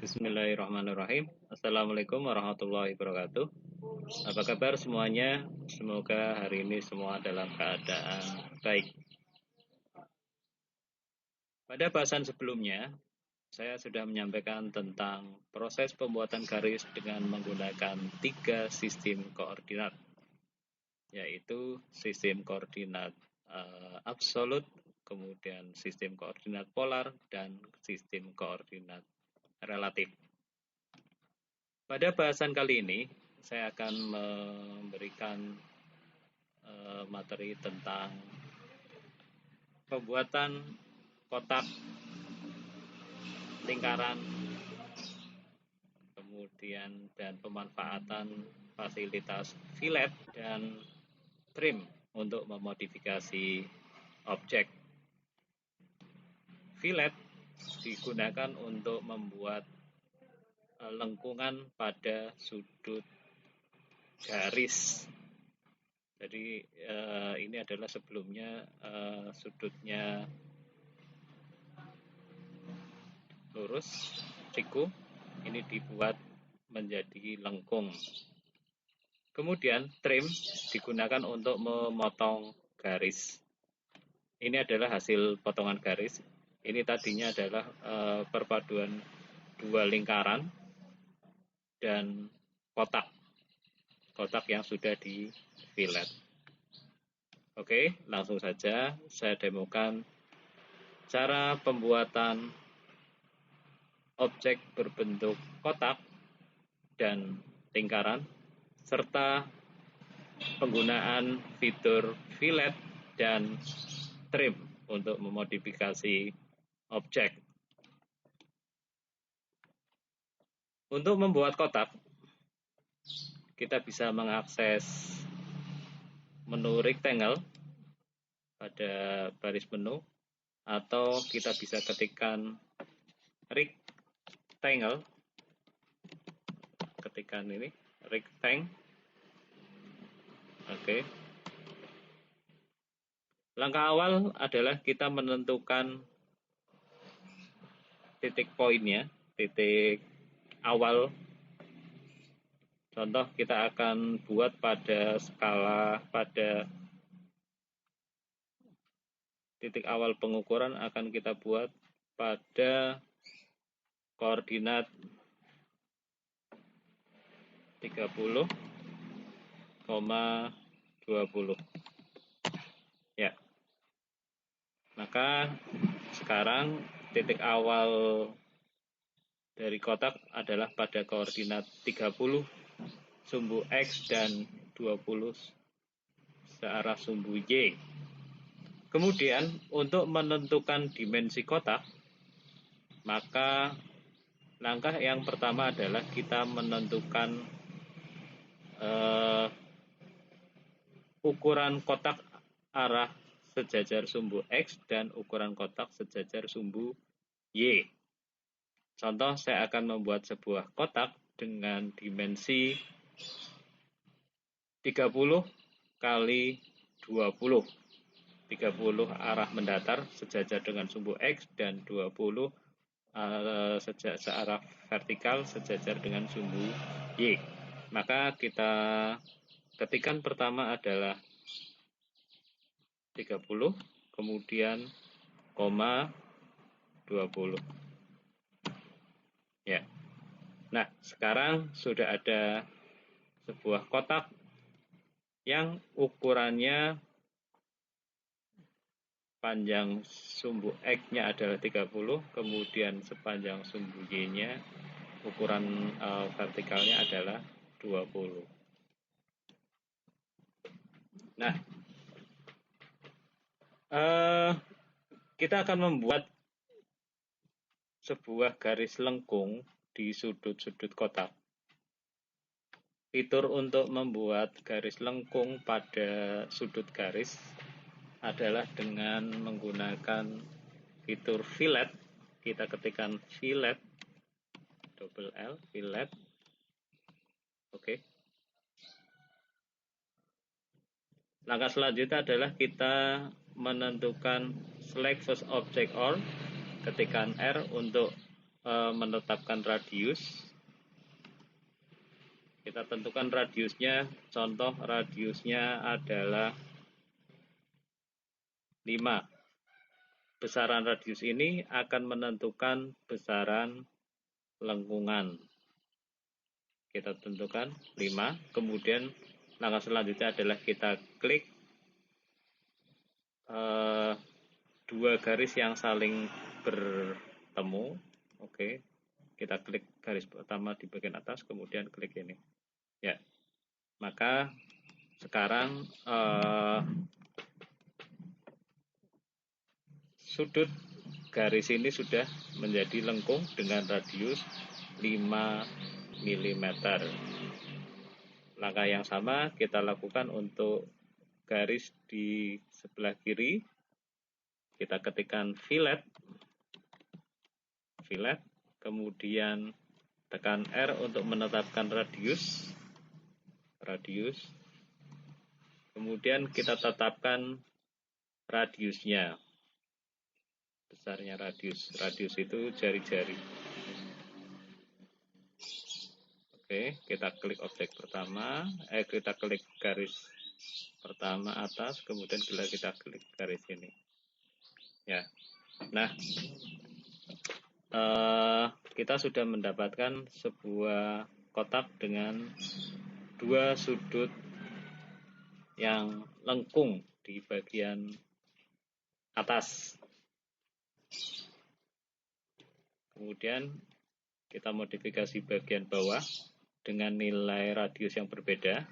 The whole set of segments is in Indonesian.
Bismillahirrahmanirrahim. Assalamualaikum warahmatullahi wabarakatuh. Apa kabar semuanya? Semoga hari ini semua dalam keadaan baik. Pada bahasan sebelumnya, saya sudah menyampaikan tentang proses pembuatan garis dengan menggunakan 3 sistem koordinat, yaitu sistem koordinat absolut, kemudian sistem koordinat polar, dan sistem koordinat relatif. Pada bahasan kali ini, saya akan memberikan materi tentang pembuatan kotak, lingkaran, kemudian dan pemanfaatan fasilitas fillet dan trim untuk memodifikasi objek. Fillet digunakan untuk membuat lengkungan pada sudut garis. Jadi ini adalah sebelumnya sudutnya lurus, siku, ini dibuat menjadi lengkung. Kemudian trim digunakan untuk memotong garis. Ini adalah hasil potongan garis. Ini tadinya adalah perpaduan 2 lingkaran dan kotak yang sudah di fillet. Oke, langsung saja saya demokan cara pembuatan objek berbentuk kotak dan lingkaran serta penggunaan fitur fillet dan trim untuk memodifikasi objek. Untuk membuat kotak, kita bisa mengakses menu rectangle pada baris menu, atau kita bisa ketikkan rectangle, ketikan ini rectangle. Oke. Langkah awal adalah kita menentukan titik poinnya, titik awal. Contoh, kita akan buat pada skala, pada titik awal pengukuran akan kita buat pada koordinat 30,20. Ya. Maka sekarang titik awal dari kotak adalah pada koordinat 30 sumbu X dan 20 searah sumbu Y. Kemudian untuk menentukan dimensi kotak, maka langkah yang pertama adalah kita menentukan ukuran kotak arah sejajar sumbu X dan ukuran kotak sejajar sumbu Y. Contoh, saya akan membuat sebuah kotak dengan dimensi 30 kali 20. 30 arah mendatar sejajar dengan sumbu X dan 20 searah vertikal sejajar dengan sumbu Y. Maka kita ketikan pertama adalah 30, kemudian koma 20. Ya. Nah, sekarang sudah ada sebuah kotak yang ukurannya panjang sumbu X-nya adalah 30, kemudian sepanjang sumbu Y-nya ukuran vertikalnya adalah 20. Nah, kita akan membuat sebuah garis lengkung di sudut-sudut kotak. Fitur untuk membuat garis lengkung pada sudut garis adalah dengan menggunakan fitur fillet. Kita ketikkan fillet, double L, fillet. Oke. Langkah selanjutnya adalah kita menentukan select first object or, ketikan R untuk menetapkan radius, kita tentukan radiusnya. Contoh radiusnya adalah 5. Besaran radius ini akan menentukan besaran lengkungan. Kita tentukan 5. Kemudian langkah selanjutnya adalah kita klik dua garis yang saling bertemu. Oke. Kita klik garis pertama di bagian atas, kemudian klik ini. Ya, maka sekarang sudut garis ini sudah menjadi lengkung dengan radius 5 mm. Langkah yang sama kita lakukan untuk garis di sebelah kiri. Kita ketikkan fillet, kemudian tekan R untuk menetapkan radius. Kemudian kita tetapkan radiusnya. Besarnya radius itu jari-jari. Oke, kita klik objek pertama, kita klik garis pertama atas, kemudian kita klik garis ini. Ya, nah, kita sudah mendapatkan sebuah kotak dengan dua sudut yang lengkung di bagian atas. Kemudian kita modifikasi bagian bawah dengan nilai radius yang berbeda.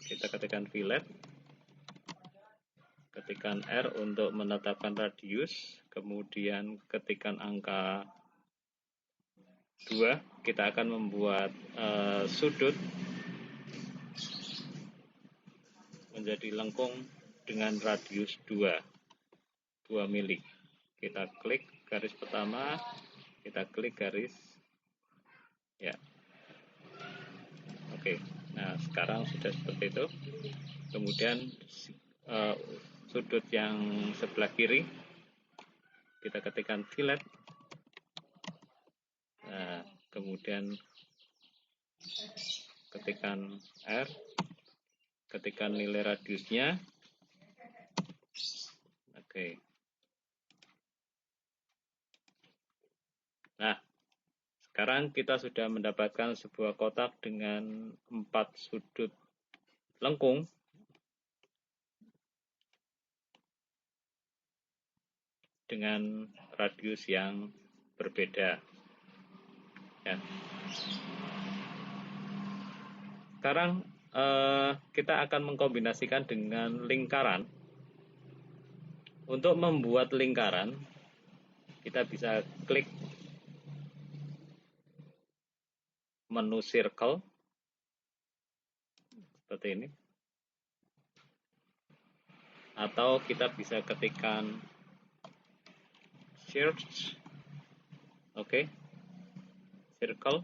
Kita ketikkan fillet, ketikkan R untuk menetapkan radius, kemudian ketikkan angka 2. Kita akan membuat sudut menjadi lengkung dengan radius 2 mili. Kita klik garis pertama, kita klik garis, ya. Oke, nah sekarang sudah seperti itu. Kemudian sudut yang sebelah kiri kita ketikkan fillet, nah, kemudian ketikkan R, ketikkan nilai radiusnya. Oke. Nah, sekarang kita sudah mendapatkan sebuah kotak dengan 4 sudut lengkung dengan radius yang berbeda. Ya. Sekarang kita akan mengkombinasikan dengan lingkaran. Untuk membuat lingkaran, kita bisa klik menu circle seperti ini, atau kita bisa ketikkan search, oke, circle.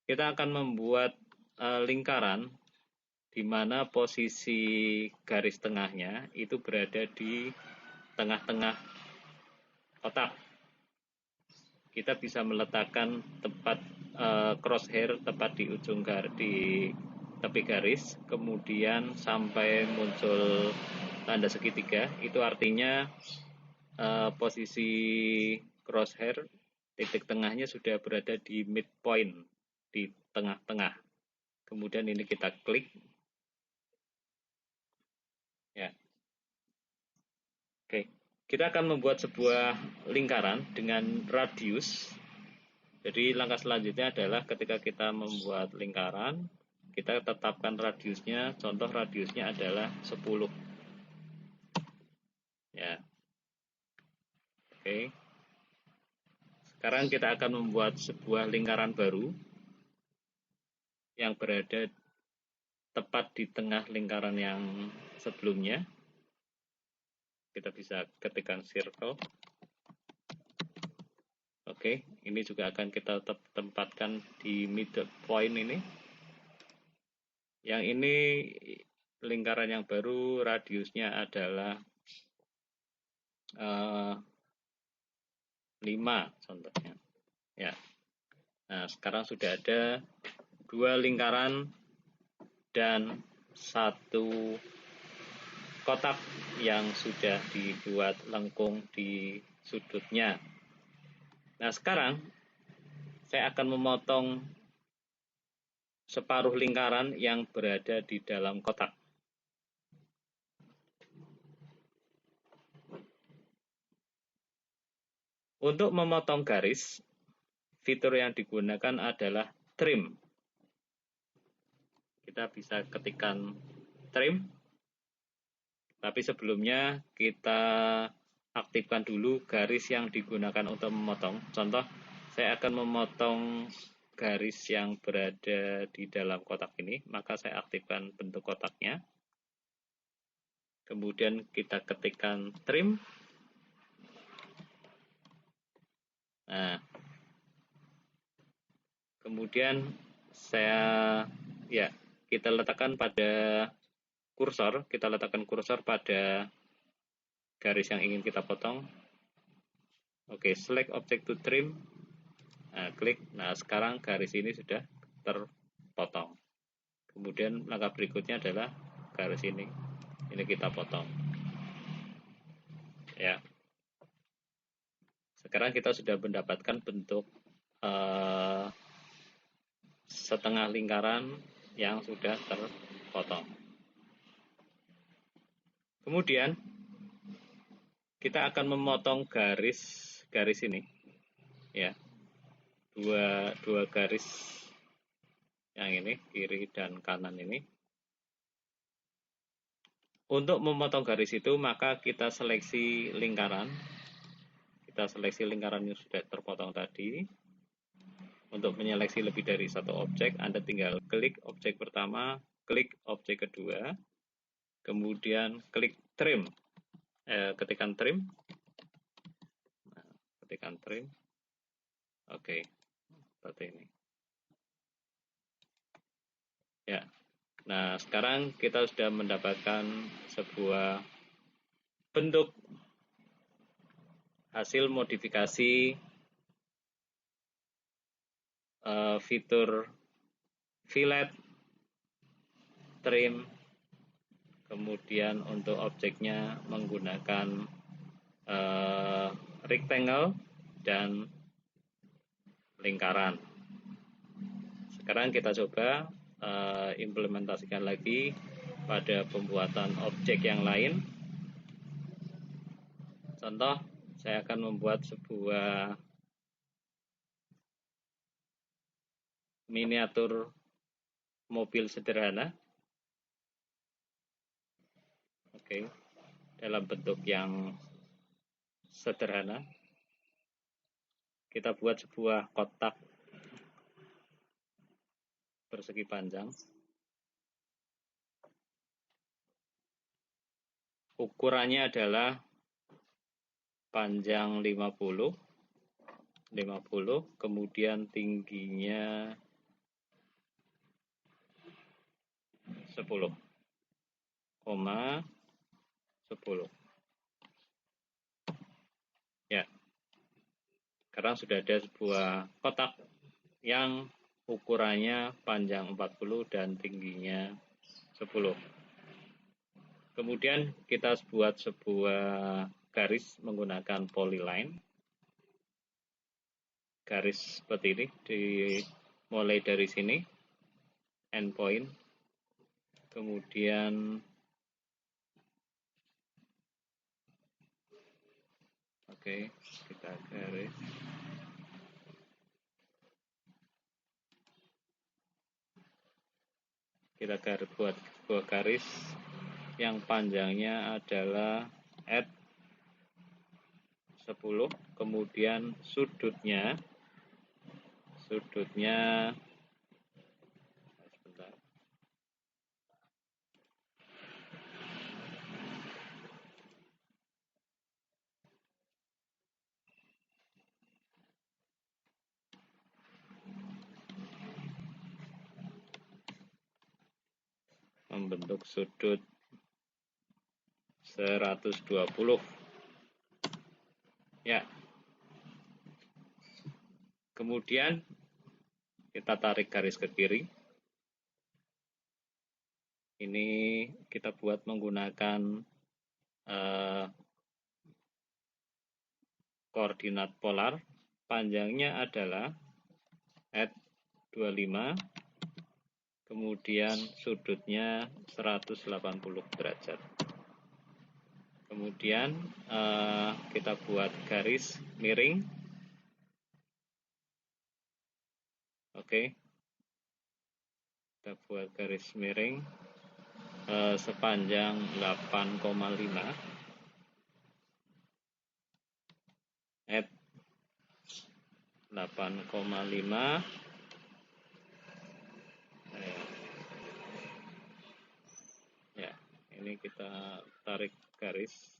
Kita akan membuat lingkaran di mana posisi garis tengahnya itu berada di tengah-tengah kotak. Kita bisa meletakkan tempat crosshair tepat di ujung di tepi garis, kemudian sampai muncul tanda segitiga. Itu artinya posisi crosshair titik tengahnya sudah berada di midpoint, di tengah-tengah. Kemudian ini kita klik, ya. Oke. Kita akan membuat sebuah lingkaran dengan radius. Jadi langkah selanjutnya adalah ketika kita membuat lingkaran, kita tetapkan radiusnya. Contoh radiusnya adalah 10. Ya. Oke. Sekarang kita akan membuat sebuah lingkaran baru yang berada tepat di tengah lingkaran yang sebelumnya. Kita bisa ketikkan circle. Oke, ini juga akan kita tempatkan di middle point ini. Yang ini lingkaran yang baru, radiusnya adalah 5 contohnya. Ya. Nah, sekarang sudah ada 2 lingkaran dan 1 kotak yang sudah dibuat lengkung di sudutnya. Nah, sekarang saya akan memotong separuh lingkaran yang berada di dalam kotak. Untuk memotong garis, fitur yang digunakan adalah trim. Kita bisa ketikkan trim, tapi sebelumnya kita aktifkan dulu garis yang digunakan untuk memotong. Contoh, saya akan memotong garis yang berada di dalam kotak ini, maka saya aktifkan bentuk kotaknya. Kemudian kita ketikkan trim. Nah, kemudian kita letakkan pada kursor, pada garis yang ingin kita potong. Oke, select object to trim. Nah, klik. Nah, sekarang garis ini sudah terpotong. Kemudian langkah berikutnya adalah garis ini. Ini kita potong. Ya. Sekarang kita sudah mendapatkan bentuk setengah lingkaran yang sudah terpotong. Kemudian kita akan memotong garis ini, ya, dua garis yang ini, kiri dan kanan ini. Untuk memotong garis itu, maka kita seleksi lingkaran. Kita seleksi lingkaran yang sudah terpotong tadi. Untuk menyeleksi lebih dari satu objek, Anda tinggal klik objek pertama, klik objek kedua, kemudian klik trim. Ketikkan trim. Nah, ketikkan trim. Oke, seperti ini. Ya. Nah, sekarang kita sudah mendapatkan sebuah bentuk hasil modifikasi fitur fillet, trim, kemudian untuk objeknya menggunakan rectangle dan lingkaran. Sekarang kita coba implementasikan lagi pada pembuatan objek yang lain. Contoh, saya akan membuat sebuah miniatur mobil sederhana. Oke, dalam bentuk yang sederhana. Kita buat sebuah kotak persegi panjang. Ukurannya adalah panjang 50, kemudian tingginya 10, 10. Ya. Sekarang sudah ada sebuah kotak yang ukurannya panjang 40 dan tingginya 10. Kemudian kita buat sebuah garis menggunakan polyline. Garis seperti ini, mulai dari sini, endpoint. Kemudian oke, kita garis. Kita buat sebuah garis yang panjangnya adalah at 10, kemudian sudutnya sebentar. Membentuk sudut 120. Ya. Kemudian kita tarik garis ke kiri. Ini kita buat menggunakan koordinat polar. Panjangnya adalah @25, kemudian sudutnya 180 derajat. Kemudian kita buat garis miring. Oke. Kita buat garis miring sepanjang 8,5 8,5. Ya, ini kita tarik garis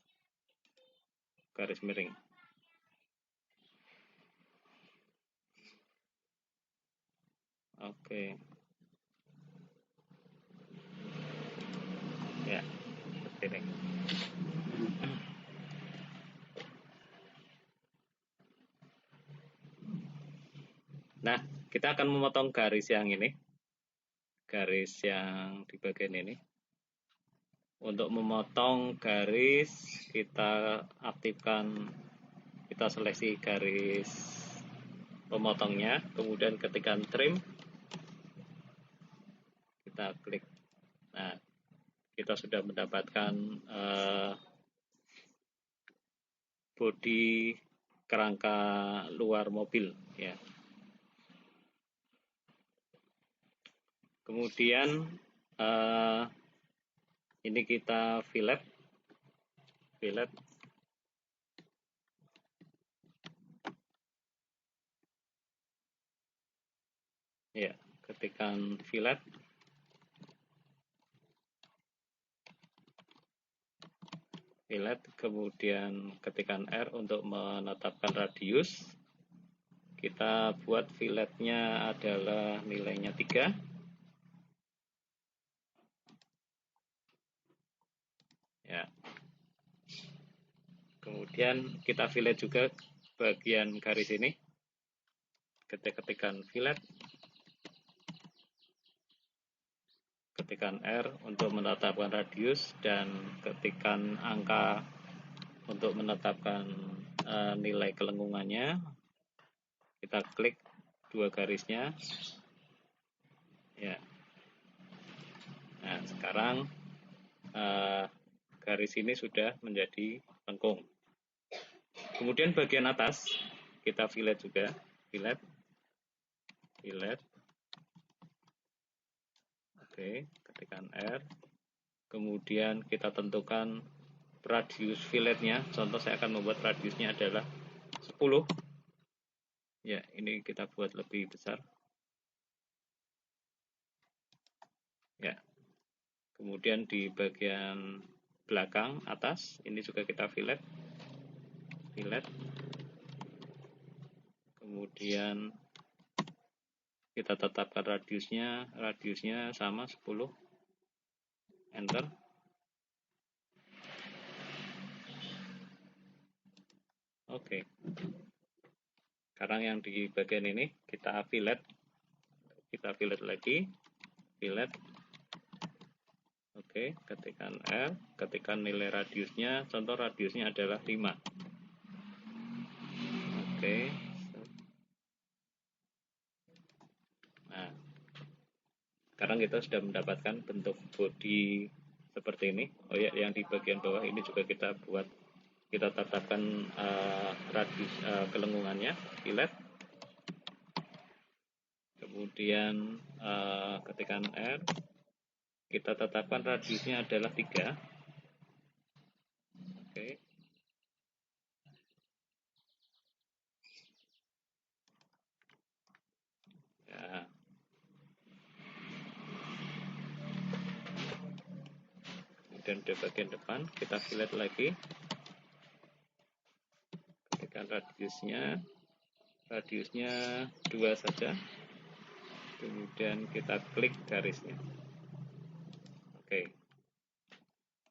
miring. Oke. Ya, seperti ini. Nah, kita akan memotong garis yang ini. Garis yang di bagian ini. Untuk memotong garis, kita aktifkan, kita seleksi garis pemotongnya, kemudian ketikkan trim, kita klik. Nah, kita sudah mendapatkan bodi kerangka luar mobil, ya. Kemudian ini kita fillet. Ya, ketikkan fillet. Kemudian ketikkan R untuk menetapkan radius. Kita buat filletnya adalah nilainya 3. Ya. Kemudian kita fillet juga bagian garis ini. Ketikkan fillet. Ketikkan R untuk menetapkan radius dan ketikkan angka untuk menetapkan nilai kelengkungannya. Kita klik dua garisnya. Ya. Nah, sekarang garis ini sudah menjadi lengkung. Kemudian bagian atas kita fillet juga, fillet. Oke, ketikkan R. Kemudian kita tentukan radius filletnya. Contoh saya akan membuat radiusnya adalah 10. Ya, ini kita buat lebih besar. Ya. Kemudian di bagian belakang atas ini juga kita fillet. Kemudian kita tetapkan radiusnya sama 10. Enter. Oke. Sekarang yang di bagian ini kita fillet lagi, fillet. Oke, ketikkan R, ketikkan nilai radiusnya, contoh radiusnya adalah 5. Oke. Nah, sekarang kita sudah mendapatkan bentuk bodi seperti ini. Oh ya, yang di bagian bawah ini juga kita tetapkan radius kelengkungannya, fillet. Kemudian ketikkan R, kita tetapkan radiusnya adalah 3. Oke. Ya. Kemudian di bagian depan kita fillet lagi. Ketikkan radiusnya 2 saja. Kemudian kita klik garisnya. Oke.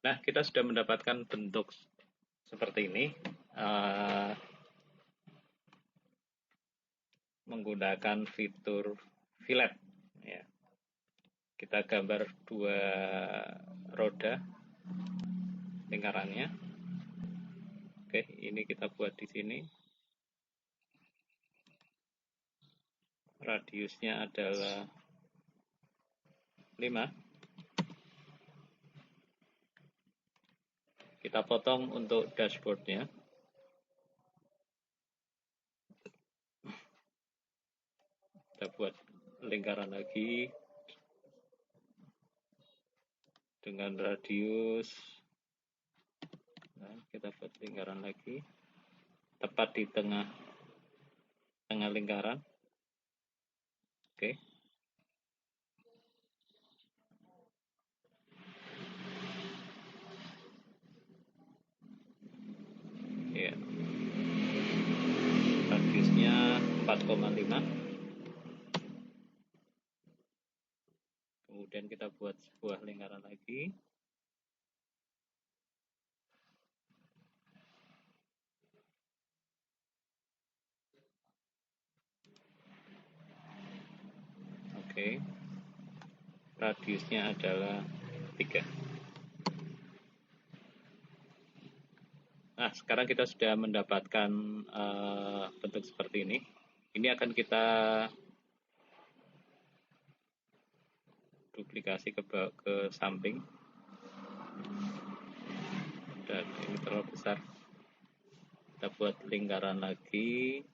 Nah, kita sudah mendapatkan bentuk seperti ini. menggunakan fitur fillet. Ya. Kita gambar dua roda lingkarannya. Oke, ini kita buat di sini. Radiusnya adalah 5. Kita potong untuk dashboardnya. Kita buat lingkaran lagi dengan radius. Nah, kita buat lingkaran lagi tepat di tengah lingkaran. Oke. Ya. Radiusnya 4,5. Kemudian kita buat sebuah lingkaran lagi. Oke. Radiusnya adalah 3. Nah, sekarang kita sudah mendapatkan bentuk seperti ini. Ini akan kita duplikasi ke samping. Dan ini terlalu besar. Kita buat lingkaran lagi.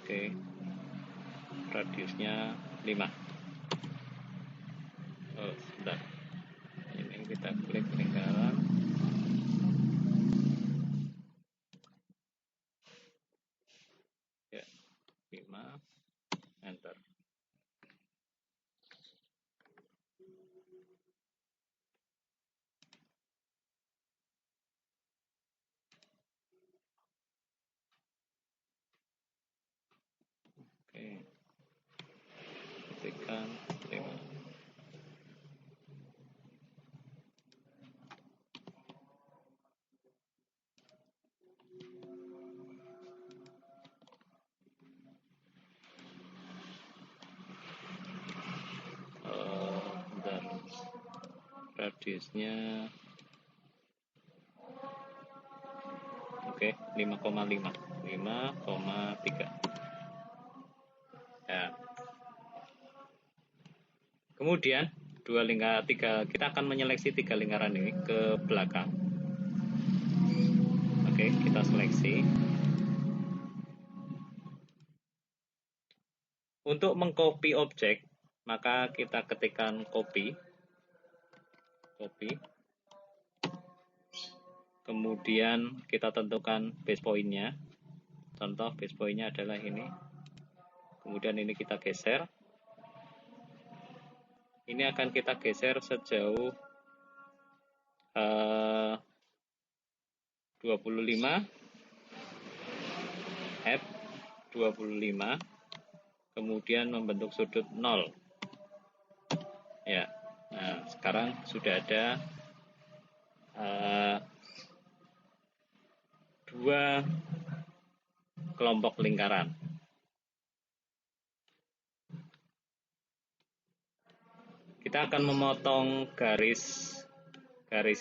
Oke. Radiusnya 5. Oh, sebentar. Ini kita klik lingkaran. Ya, 5. Enter. Oke. Ketikkan 5. Bentar. Radiusnya oke, 5,5. 5,3. Ya. Kemudian kita akan menyeleksi 3 lingkaran ini ke belakang. Oke, kita seleksi. Untuk mengcopy objek, maka kita ketikkan copy. Kemudian kita tentukan base point-nya. Contoh base point-nya adalah ini. Kemudian ini kita geser. Ini akan kita geser sejauh 25 F25, kemudian membentuk sudut 0. Ya. Nah, sekarang sudah ada 2 kelompok lingkaran. Kita akan memotong garis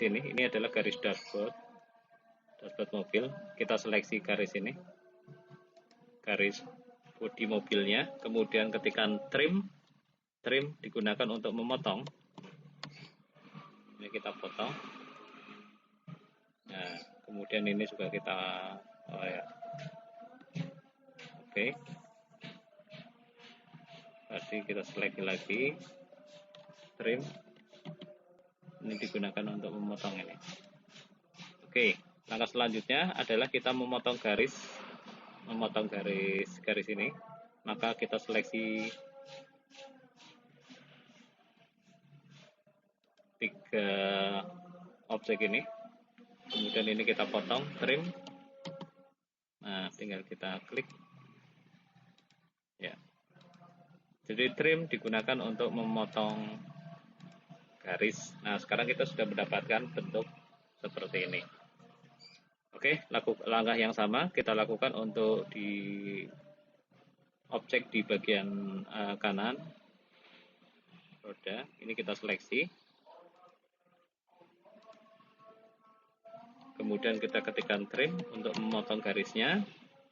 ini. Ini adalah garis dashboard mobil. Kita seleksi garis ini, garis bodi mobilnya. Kemudian ketikkan trim digunakan untuk memotong. Ini kita potong. Nah, kemudian ini juga kita Oke. Tadi kita seleksi lagi. Trim. Ini digunakan untuk memotong ini. Oke, langkah selanjutnya adalah kita memotong garis ini. Maka kita seleksi 3 objek ini. Kemudian ini kita potong, trim. Nah, tinggal kita klik. Ya. Jadi trim digunakan untuk memotong garis. Nah, sekarang kita sudah mendapatkan bentuk seperti ini. Oke, langkah yang sama kita lakukan untuk di objek di bagian kanan roda. Ini kita seleksi. Kemudian kita ketikkan trim untuk memotong garisnya.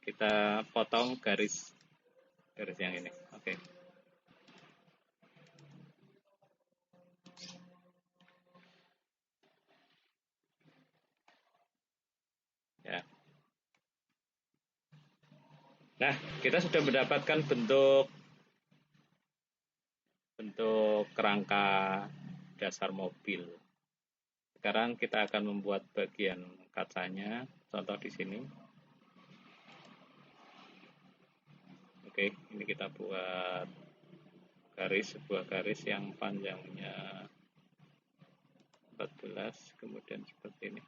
Kita potong garis yang ini. Oke. Ya. Nah, kita sudah mendapatkan bentuk kerangka dasar mobil. Sekarang kita akan membuat bagian kacanya, contoh di sini. Oke, ini kita buat sebuah garis yang panjangnya 14, kemudian seperti ini.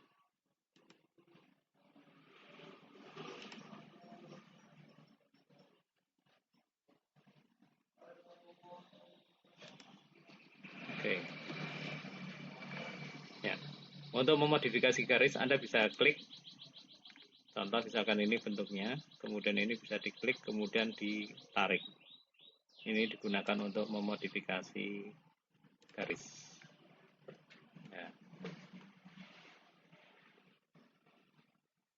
Oke. Ya. Untuk memodifikasi garis, Anda bisa klik. Contoh misalkan ini bentuknya, kemudian ini bisa diklik, kemudian ditarik. Ini digunakan untuk memodifikasi garis. Ya.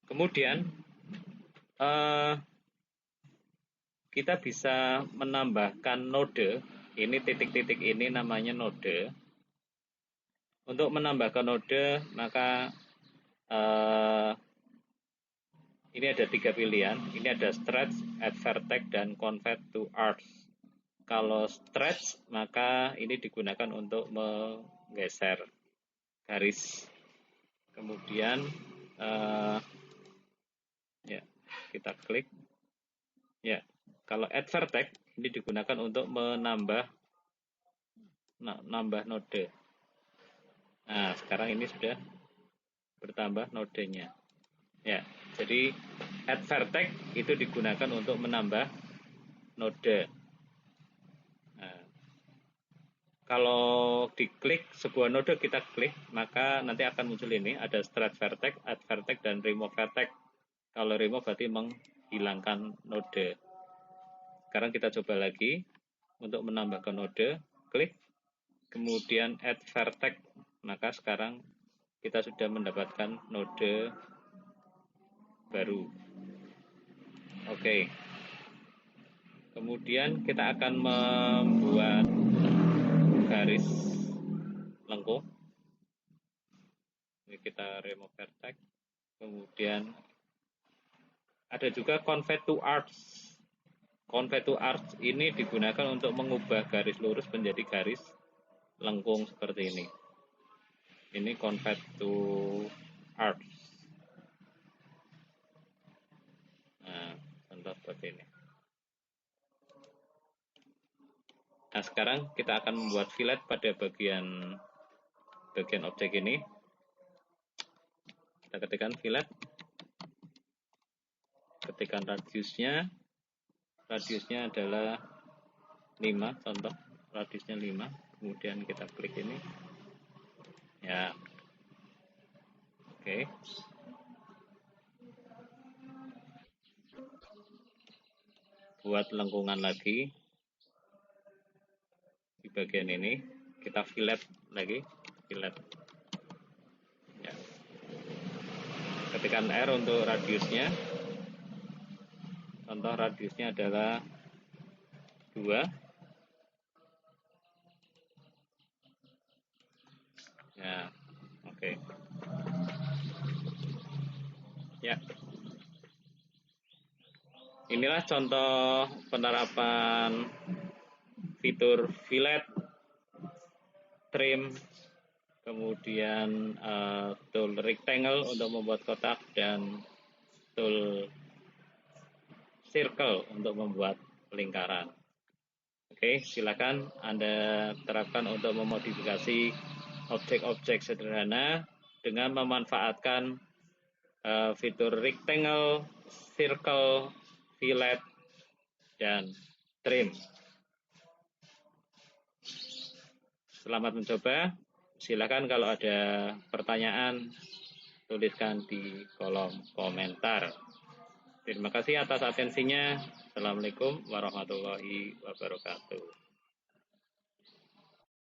Kemudian kita bisa menambahkan node. Ini titik-titik ini namanya node. Untuk menambahkan node, maka ini ada 3 pilihan. Ini ada stretch, add vertex, dan convert to arcs. Kalau stretch, maka ini digunakan untuk menggeser garis. Kemudian ya, kita klik. Ya, kalau add vertex ini digunakan untuk menambah node. Nah, sekarang ini sudah bertambah nodenya. Ya, jadi add vertex itu digunakan untuk menambah node. Nah, kalau diklik sebuah node kita klik, maka nanti akan muncul ini, ada stretch vertex, add vertex, dan remove vertex. Kalau remove berarti menghilangkan node. Sekarang kita coba lagi untuk menambahkan node, klik, kemudian add vertex, maka sekarang kita sudah mendapatkan node baru. Oke. Kemudian kita akan membuat garis lengkung. Ini kita remove vertex. Kemudian ada juga convert to arcs. Convert to arcs ini digunakan untuk mengubah garis lurus menjadi garis lengkung seperti ini. Ini convert to arcs. Nah, contoh seperti ini. Nah, sekarang kita akan membuat fillet pada bagian objek ini. Kita ketikkan fillet. Ketikkan radiusnya. Radiusnya adalah 5, contoh. Radiusnya 5. Kemudian kita klik ini. Ya. Oke. Buat lengkungan lagi. Di bagian ini kita fillet lagi, fillet. Ya. Ketikkan R untuk radiusnya. Contoh radiusnya adalah 2. Ya, oke. Ya. Inilah contoh penerapan fitur fillet, trim, kemudian tool rectangle untuk membuat kotak, dan tool circle untuk membuat lingkaran. Oke, silakan Anda terapkan untuk memodifikasi objek-objek sederhana dengan memanfaatkan fitur rectangle, circle, fillet, dan trim. Selamat mencoba. Silakan kalau ada pertanyaan tuliskan di kolom komentar. Terima kasih atas atensinya. Assalamualaikum warahmatullahi wabarakatuh.